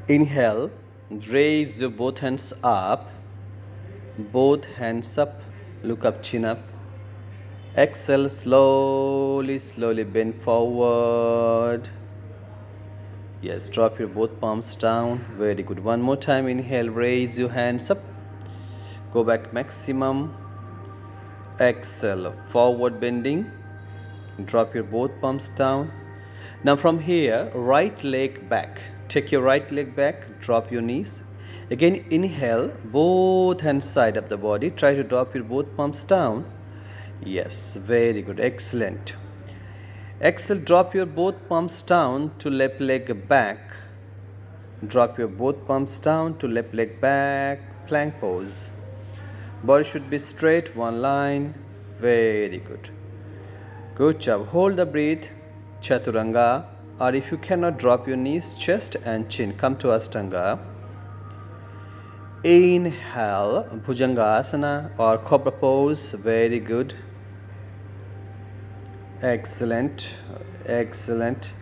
Inhale, raise your both hands up, look up, chin up. Exhale, slowly bend forward. Yes, drop your both palms down. Very good. One more time. Inhale, raise your hands up. Go back maximum. Exhale, forward bending. Drop your both palms down. Now from here, right leg back. Take your right leg back. Drop your knees. Again, inhale, both hands side of the body. Try to drop your both palms down. Yes, very good. Excellent. Exhale, drop your both palms down to left leg back. Drop your both palms down to left leg back. Plank pose. Body should be straight, one line. Very good. Good job. Hold the breath. Chaturanga. Or if you cannot, drop your knees, chest and chin. Come to Ashtanga. Inhale, Bhujangasana or Cobra pose. Very good. Excellent. Excellent.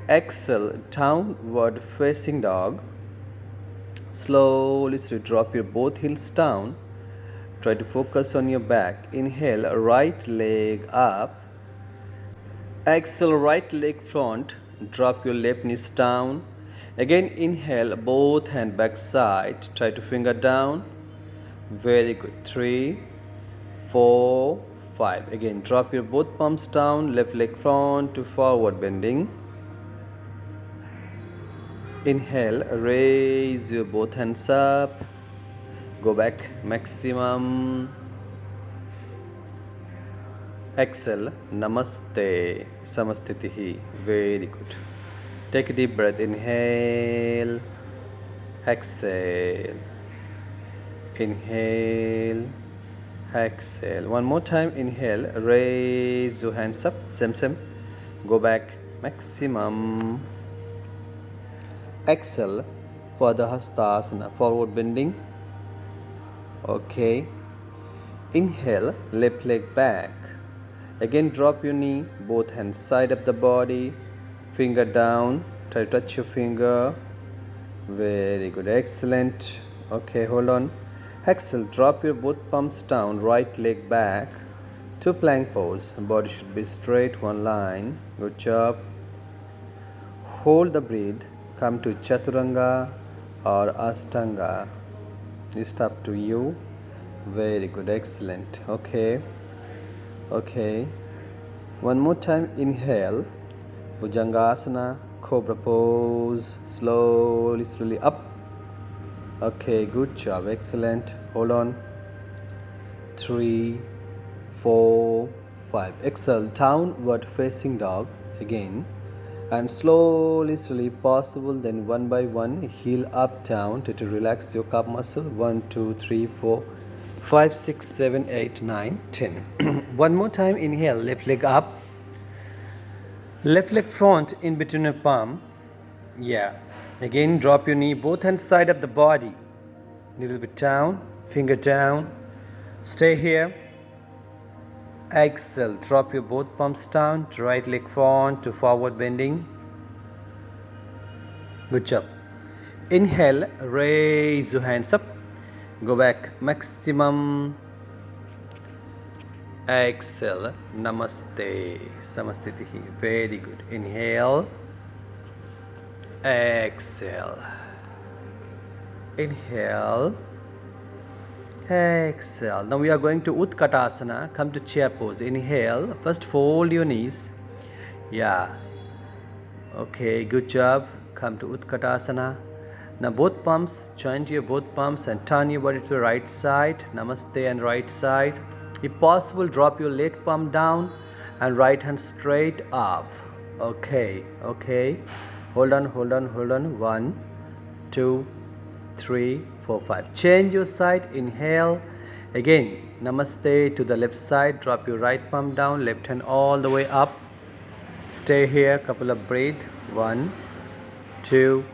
Exhale, downward facing dog. Slowly drop your both heels down. Try to focus on your back. Inhale, right leg up. Exhale, right leg front. Drop your left knees down. Again, inhale, both hand back side. Try to finger down. Very good. 3, 4, 5. Again, drop your both palms down. Left leg front to forward bending. Inhale, raise your both hands up. Go back maximum. Exhale, Namaste, Samastitihi. Very good. Take a deep breath. Inhale. Exhale. Inhale. Exhale. One more time. Inhale. Raise your hands up. Same. Go back maximum. Exhale for the Hastasana. Forward bending. Okay. Inhale. Left leg back. Again, drop your knee. Both hands side of the body. Finger down. Try to touch your finger. Very good. Excellent. Okay, hold on. Exhale. Drop your both palms down. Right leg back to plank pose. Body should be straight, one line. Good job. Hold the breath. Come to Chaturanga or Ashtanga. It's up to you. Very good. Excellent. Okay. One more time. Inhale. Bhujangasana, Cobra pose. Slowly up. Okay, good job. Excellent. Hold on. 3, 4, 5. Exhale. Downward facing dog again. And slowly possible, then one by one, heel up, down to relax your calf muscle. 1, 2, 3, 4, 5, 6, 7, 8, 9, 10. One more time. Inhale, left leg up. Left leg front in between your palm. Yeah. Again, drop your knee, both hands side of the body. Little bit down, finger down. Stay here. Exhale, drop your both palms down, right leg front to forward bending. Good job. Inhale, raise your hands up. Go back maximum. Exhale, Namaste, Samastitihi. Very good. Inhale. Exhale. Inhale. Exhale. Now we are going to Utkatasana. Come to chair pose. Inhale. First fold your knees. Yeah. Okay, good job. Come to Utkatasana. Now both palms, join your both palms and turn your body to the right side. Namaste and right side. If possible, drop your left palm down and right hand straight up. Okay. Hold on. 1, 2, 3, 4, 5. Change your side. Inhale. Again, Namaste to the left side. Drop your right palm down, left hand all the way up. Stay here. Couple of breath. 1, 2,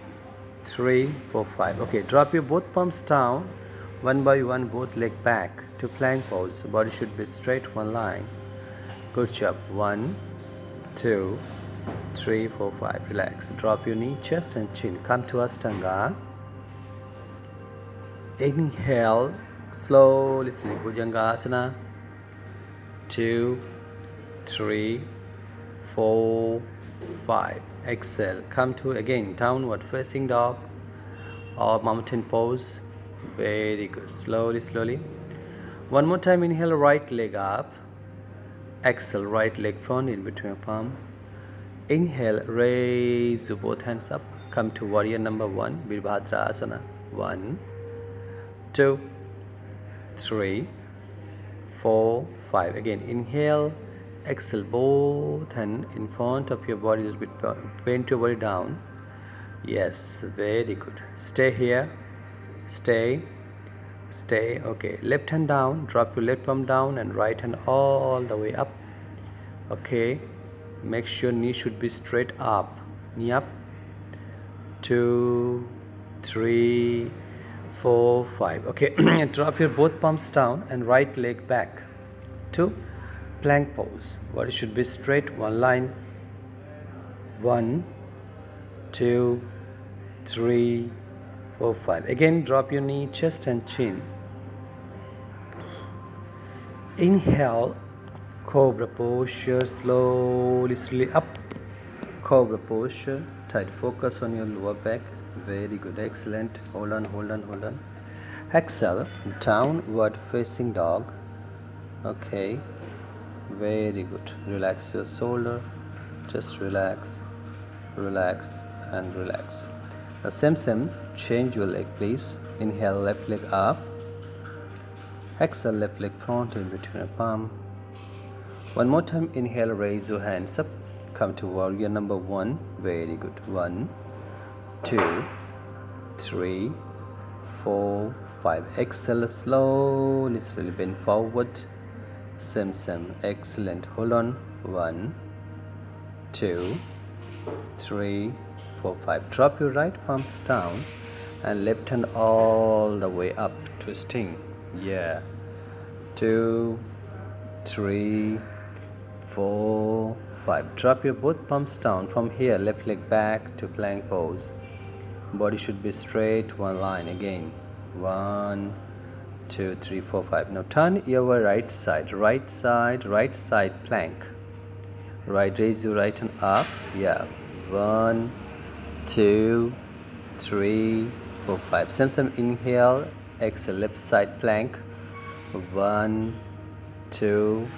3, 4, 5. Okay, drop your both palms down. One by one, both leg back to plank pose. Body should be straight, one line. Good job. 1, 2, 3, 4, 5. Relax. Drop your knee, chest and chin. Come to Ashtanga. Inhale. Slowly, Bhujangasana. 2, 3, 4, 5. Exhale. Come to again downward facing dog or mountain pose. Very good. Slowly. One more time. Inhale, right leg up. Exhale, right leg front in between your palm. Inhale, raise both hands up. Come to warrior number 1, Virabhadrasana. 1, 2, 3, 4, 5. Again, inhale, exhale, both hands in front of your body, a little bit, bend your body down. Yes, very good. Stay here. Stay. Okay, left hand down, drop your left palm down and right hand all the way up. Okay, make sure knee should be straight up. Knee up. 2, 3, 4, 5. Okay, drop your both palms down and right leg back to plank pose. Body should be straight, one line. 1, 2, 3, 4, 5. Again, drop your knee, chest and chin. Inhale, cobra posture, slowly up. Cobra posture, tight focus on your lower back. Very good, excellent. Hold on. Exhale, downward facing dog. Okay, very good. Relax your shoulder. Just relax and relax. Now same, change your leg please. Inhale, left leg up. Exhale, left leg front in between your palm. One more time, inhale, raise your hands up. Come to warrior number 1. Very good. 1, 2, 3, 4, 5. Exhale, slowly bend forward. Same. Excellent. Hold on. 1, 2, 3, 4, 5. Drop your right palms down and left hand all the way up, twisting. Yeah. 2, 3, 4, 5. Drop your both palms down. From here, left leg back to plank pose. Body should be straight, one line. Again. 1, 2, 3, 4, 5. Now turn your right side plank. Right, raise your right hand up. Yeah. 1, 2, 3, 4, 5. Same. Inhale, exhale, left side plank. 1, 2,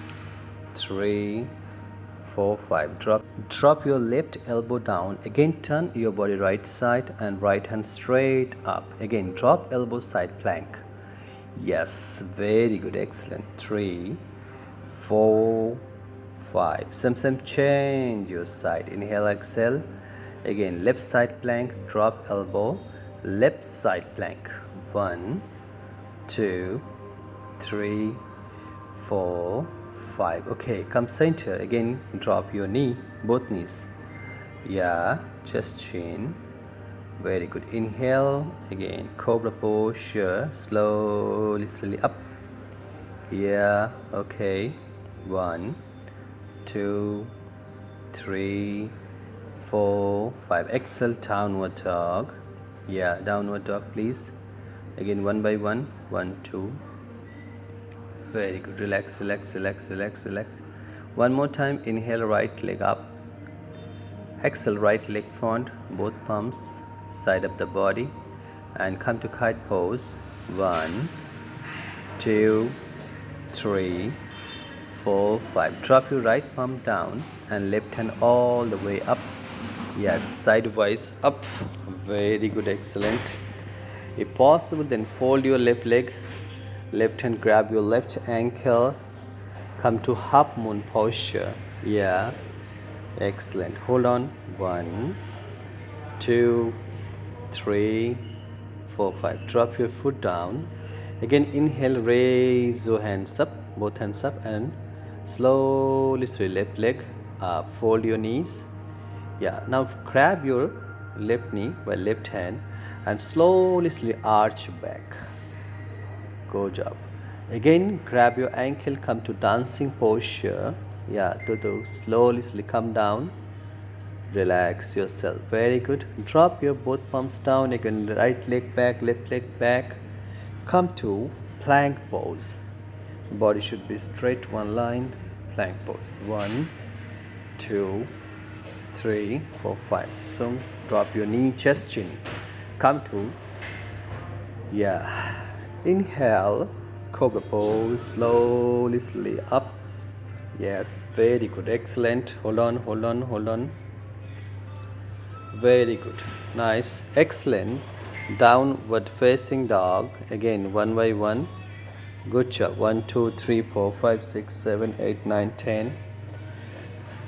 3, 4, 5. Drop your left elbow down. Again, turn your body right side and right hand straight up. Again, drop elbow side plank. Yes, very good, excellent. 3, 4, 5. Same, change your side. Inhale, exhale. Again, left side plank, drop elbow, left side plank. 1, 2, 3, 4, 5. Okay, come center. Again, drop your knee, both knees. Yeah, chest, chin. Very good. Inhale. Again, cobra posture. Slowly up. Yeah, okay. 1, 2, 3, 4, 5. Exhale, downward dog. Yeah, downward dog, please. Again, one by one. 1, 2. Very good. Relax. One more time. Inhale, right leg up. Exhale, right leg front, both palms, side of the body, and come to kite pose. 1, 2, 3, 4, 5. Drop your right palm down and left hand all the way up. Yes, sidewise up. Very good, excellent. If possible, then fold your left leg. Left hand grab your left ankle. Come to half moon posture. Yeah, excellent. Hold on. 1, 2, 3, 4, 5. Drop your foot down. Again, inhale, raise your hands up, both hands up, and slowly left leg up. Fold your knees. Yeah, now grab your left knee by left hand and slowly arch back. Good job. Again, grab your ankle, come to dancing posture. Yeah, slowly come down. Relax yourself. Very good. Drop your both palms down. Again, right leg back, left leg back. Come to plank pose. Body should be straight, one line. Plank pose. 1, 2, 3, 4, 5. So drop your knee, chest, chin. Come to, inhale, cobra pose. Slowly, slowly up. Yes, very good. Excellent. Hold on, hold on, hold on. Very good. Nice. Excellent. Downward facing dog. Again, one by one. Good job. 1, 2, 3, 4, 5, 6, 7, 8, 9, 10.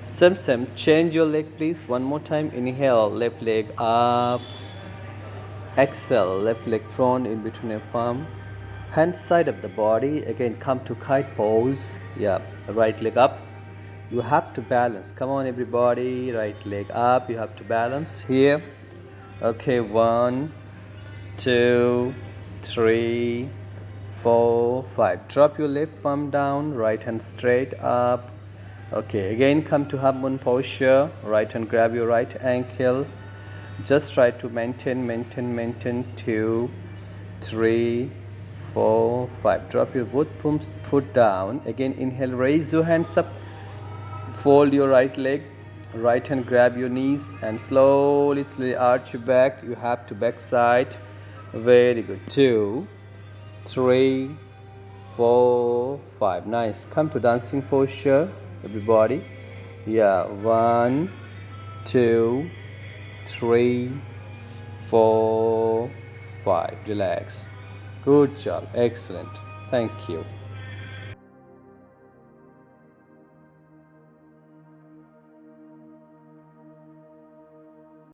Same. Change your leg, please. One more time. Inhale, left leg up. Exhale, left leg front in between your palm. Hand side of the body. Again, come to kite pose. Yeah, right leg up. You have to balance. Come on, everybody. Right leg up. You have to balance here. Okay, 1, 2, 3, 4, 5. Drop your left palm down. Right hand straight up. Okay, again come to half moon posture. Right hand grab your right ankle. Just try to maintain. 2, 3, 4, 5. Drop your both palms, foot down. Again, inhale, raise your hands up. Fold your right leg. Right hand grab your knees and slowly arch your back. You have to back side. Very good. 2, 3, 4, 5. Nice. Come to dancing posture, everybody. 1, 2, 3, 4, 5. Relax. Good job. Excellent. Thank you.